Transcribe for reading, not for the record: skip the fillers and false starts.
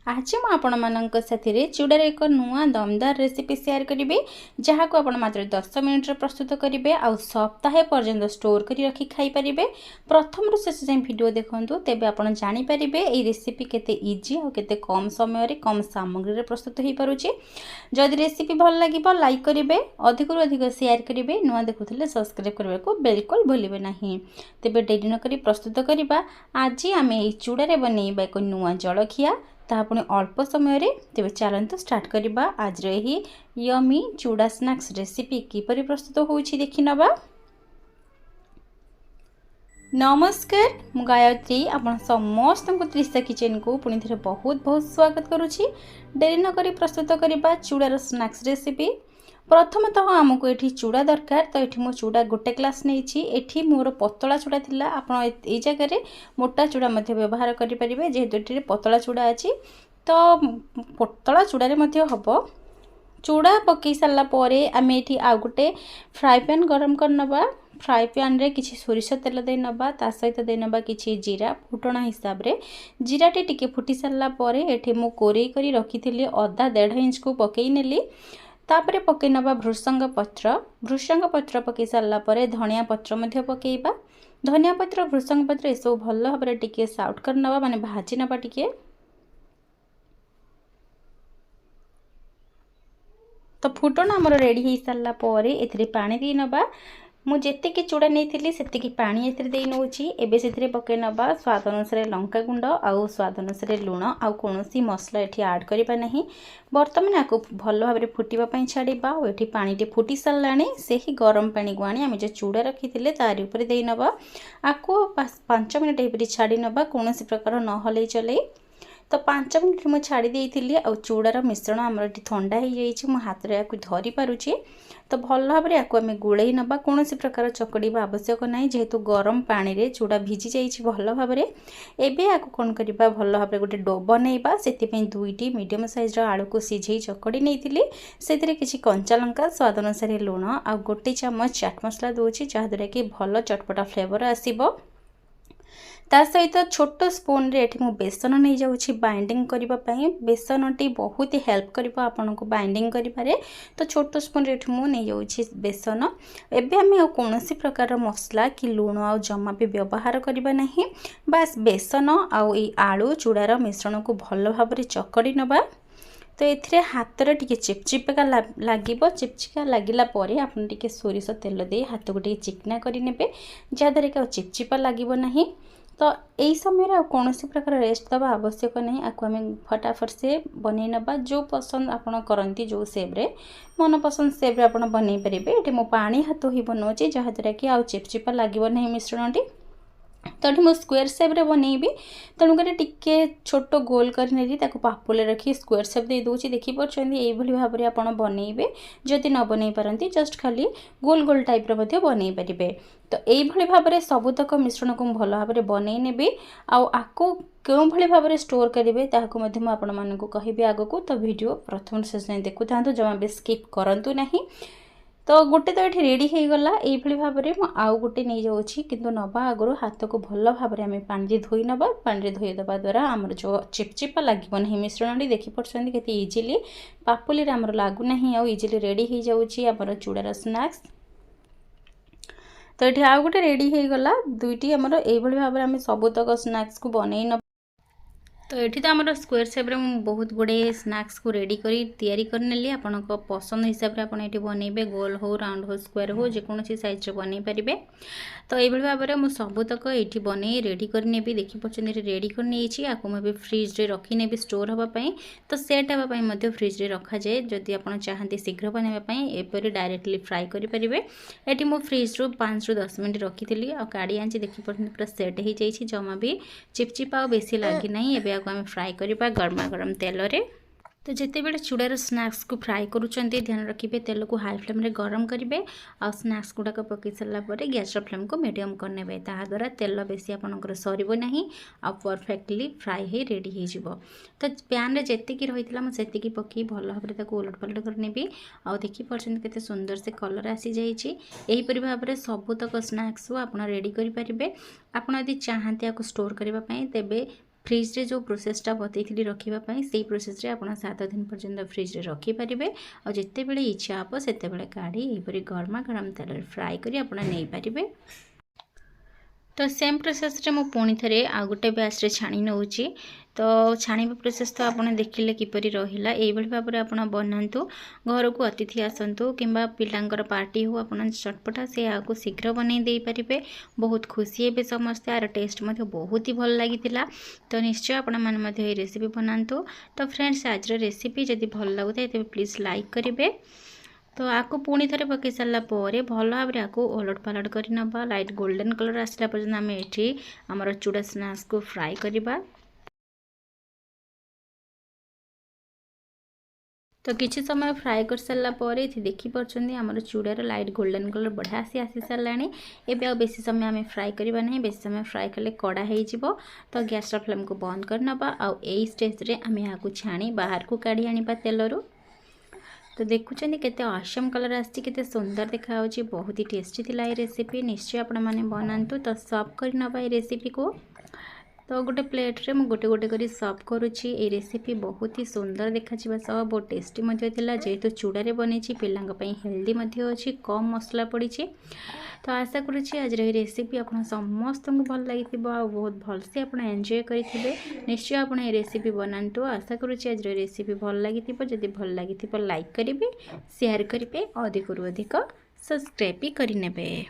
आज मु आपण मानक साथी चूड़ार एक नुआ दमदार रेसिपी शेयर करी जहाँ को आपण मात्र 10 मिनिट प्रस्तुत करेंगे आउ सप्ताहे पर्यंत स्टोर करी रखी खाई पारे। प्रथम रु शेष जाए वीडियो देखंतु तेबे आपण जानि पारिबे एई रेसिपी केते इजी और केते कम समय रे कम सामग्री रे प्रस्तुत हो पारुछि। जदि रेसिपी भल लागिबो लाइक करिवे, अधिक रु अधिक शेयर करिवे, नुआ देखुथिले सब्सक्राइब करबा को बिल्कुल भूलिबे नाही। तेबे डेरी न करी प्रस्तुत करिबा। आज आमे एई चूड़ा रे बनेइबा एक नुआ जलखिया ता पुणी अल्प समय रे। तेबे चलंतु स्टार्ट करिबा आज रे ही यमी चूड़ा स्नैक्स रेसिपी किपरि प्रस्तुत होउछि देखि नबा। नमस्कार, मु गायत्री आपण समस्त को त्रिशा किचन को पुणी थे बहुत बहुत स्वागत करुछि। डेरी न करी प्रस्तुत करिबा चूड़ार स्नैक्स रेसिपी। प्रथमतः आमको ये चूड़ा दरकार, तो ये मो चूड़ा गोटे ग्लास नहीं, मोर पतला चूड़ा थिला। आपण ए जगह मोटा चूड़ा मध्य व्यवहार करें जेहेतु ये पतला चूड़ा अच्छी, तो पतला चूड़ा हम। चूड़ा पकई सारा आम ये आउ गोटे फ्राए पैन गरम करनबा। फ्राए पैन रे किछि सोरिष तेल दे नबा, ता सहित दे नबा किछि जीरा फुटण हिसाब रे। जीराटी टिके फुटी सारा पर एठी मु कोरेई करी रखिथिली अदा 1.5 इंच को पकई नेली। तापरे पकई नबा भृषंग पत्र पकई सारा पर धनिया पत्र मध्य पकईबा। धनिया पत्र भृषंग पत्र ये सब भल भाव टिके साउट कर नबा, माने भाजी नबा टिके। तो फुटण आमर रेडी हो सारा पर एथिरे पानी दे नबा। मु जेतिकी चूड़ा नहीं सेतिकी पानी एथिरे दे नउछि। एबे सेथिरे पके नबा स्वाद अनुसार लंका गुंड आउ स्वाद अनुसार लुण आउ कोनोसी मसला एठी ऐड करिबा नहीं। बर्तमान आको भल भाव फुटिबा पई छाड़िबा। और एठी पानी टे फुटी सारलाणी, सेही गरम पानी को आनी आमे जे चूड़ा रखिथिले तारि ऊपर दे नबा। आको 5 मिनिट एपरि छाड़ी नबा, कोनोसी प्रकार न हलै चलै। तो 5 मिनिट मु छाड़ी देइथिली। आ चूड़ार मिश्रण आमर ठंडा हो जाइए, मो हाथ रे आकु धरि पारुछि। तो भल भाव आकु आमे गुड़े नबा, कोनोसी प्रकार चकड़ीबा आवश्यक नाही, जेहेतु गरम पानी रे चूड़ा भिजी जाइछि भल भाव रे। एबे आकु कोन करिबा, भल भाव रे गोटे डो बनेइबा। सेति पई 2टी मीडियम साइज रो आलू को सिझेई चकड़ी नेइथिली। सेतिरे किछि कंचा लंका स्वाद अनुसार लुण आ गोटे चम्मच चाट मसला दोछि, जहा द्वारा कि भल चटपटा फ्लेवर आसीबो। ता सहित छोट स्पून रे एठी मु बेसन नहीं जाउछि बाइंडिंग करिबा पई। बेसन टी बहुत ही हेल्प करिबो आपन को बाइंडिंग करिबारे। तो छोट स्पून रे एठी मु नहीं जाउछि बेसन। एबे हमें आ कोनोसी प्रकार मसला कि लुण आ जमा भी व्यवहार करिबा नहीं। बस बेसन आ ई आलू चूड़ार मिश्रण को भल भाव रे चकड़ी नबा। तो एथिरे हाथ रे टिके चिपचिपका लागिबो। चिपचिका लागिला परे आपन टिके सोरिष तेल दे हाथ को टिके चिकना करि नेबे, जा द्वारा कि चिपचिपा लागिबो नहीं। तो यही समय कौन प्रकार रेस्ट दबा आवश्यक नहीं। आपको आम फटाफट से बन नबा। जो पसंद आपड़ करती जो सेब्रे मन पसंद सेब्रे आप बन पारे। ये मो पानी हाथ ही बनाऊँगी, जहाँद्वारा कि आउ चिपचिपा लगे नहीं मिश्रणटी। तो ये मुझे स्क्वेयर सेप रे बनइबी, तेणुक टिके छोट गोल कर पापुले रखी स्क्वेयर सेप दे दूसरी। देखिपुर ये भाव में आप बनइबे। जदि न बन पारती जस्ट खाली गोल गोल टाइप बन पारे। तो ये भाव में सबुतक मिश्रण को भल भाव में बनई नेबी। आपको क्यों भाव में स्टोर करेंगे ताकू आपण मानक कहि आगक। तो वीडियो प्रथम शेष देखु था, जमा भी स्किप करूँ ना। तो गोटे तो ये रेडी हो गला। ये भाव में आउ गोटे नहीं जाऊँगी, किंतु नबा आगु हाथ को भल भाव में पानी धोई नबा। पानी धोई दबा द्वारा आमर जो चिपचिपा लगे नहीं मिश्रण देखिपुर के इजिली पापुली आमर लगुना आउ इजिली रेडी हो जाऊँगी आमर चूड़ार स्नैक्स। तो ये आउ गोटे रेडी हो गला। 2टी आमर ये भाव में सबुतक स्नैक्स को बनई न। तो ये तो आम स्क्वेयर सेप रे बहुत गुड़े स्नैक्स को रेडी करी तैयारी करनेली। आपण पसंद हिसाब से आपड़ ये बनइबे, गोल हो राउंड हो स्क्वेयर हो जेकोसी साइज बन पारे। तो ये भाव में मुझे सबुतक ये बनई रेडी करनी। देखिपुर रेडी करनी आपको मुझे फ्रिज रे रखी नेबी स्टोर होगापी। तो सेट होगापी फ्रिज रे रखा जाए। जदि आप चाहती शीघ्र बनवाई एपरी डायरेक्टली फ्राए करेंगे। ये मुझे फ्रिज रू 5 ରୁ 10 मिनट रखी थी और काढ़ी आनी। देखिपुर पूरा सेट हो जाइए, जमा भी चिपचिपा और बेसी लगी ना। एवं आपको आम फ्राए करवा गरमा गरम तेल रे। तो जिते बड़े चूड़ार स्नैक्स को फ्राए करुँचे ध्यान रखिए तेल को हाई फ्लेम रे गरम करेंगे। आ स्नैक्स गुड़ाक पकई सारापर गैस फ्लेम को मीडियम करने। ताद्वारा तेल बेसी आपंकर सरब ना आ परफेक्टली फ्राए हो रेडी हो। तो पैन रे जेतिकी रही मुझे पकई भल भाव में उलट पलट करनेबी। आ देखिपुर के सुंदर से कलर आसी जाइए। यहीपरि भाव में सबुतक स्नैक्स आप रेडी करेंगे। आपड़ यदि चाहते स्टोर करने तेबे फ्रिज रे जो प्रोसेसटा बतई रखापी से प्रोसेस रे आप 7 दिन पर्यंत फ्रिज रे रखिपारे और जिते बड़े इच्छा हे से काढ़ी यहपरी गरमा गरम तेल फ्राए करी आप नहीं पारे। तो सेम प्रोसेस रे मु पुणी थे आ गोटे बैच रे छाणी नौची। तो छाणीबा प्रोसेस तो आपने देखिले किपरि रहिला एइबळी भाबरे आपण बनातु घर को अतिथि आसतु किंबा पिलांकर पार्टी हो आपण चटपटा से आको शीघ्र बनै दे परिबे। बहुत खुशी हेबे समस्त यार टेस्ट मध्ये बहुत ही भल लागितिला। तो निश्चय आपण माने मध्ये रेसिपी बनातु। तो फ्रेंड्स आज रेसिपी जदि भल लागुता तेबे प्लीज लाइक करिवे। तो आपको पुणी थे पकई सारा भल भाव में आपको ओलट पालट कर लाइट गोल्डन कलर आसला पर्यंत आम ये आमर चूड़ा स्नैक्स को फ्राए करवा। तो किसी समय फ्राए कर सारापर ये देखिपुंट आमर चूड़ार लाइट गोल्डन कलर बढ़िया आसी सारा। एवं बेसी समय आम फ्राए करवा नहीं, बेसी समय फ्राए कले कड़ा हो। तो गैस फ्लेम को बंद करना आउ यही स्टेज आम यहाँ छाणी बाहर को काढ़ी आने तेलरू। तो देखुं केते ऑसम कलर आसी केते सुंदर देखा, बहुत ही टेस्टी थिला ये रेसिपी। निश्चय आपण माने बनातु। तो सर्व कर नबा ये रेसिपी को। तो गोटे प्लेट रे मु गोटे गोटे करी सर्व करुछि। ये रेसिपी बहुत ही सुंदर देखा सह बहुत टेस्टी मध्य थिला। जेहेतु चूड़ारे बनी पिलांग पई हेल्दी मध्य अछि, कम मसला पड़ी। तो आशा करुछि आज ये रेसिपी आपन समस्त को भल लगी बहुत भल से आप एंजॉय करेंगे। निश्चय आप ये रेसिपी बनातु। आशा करुछि आज रेसिपी भल लगी। जदि भल लगी लाइक करेंगे, शेयर करेंगे, अधिक रु अधिक सब्सक्राइब भी करेंगे।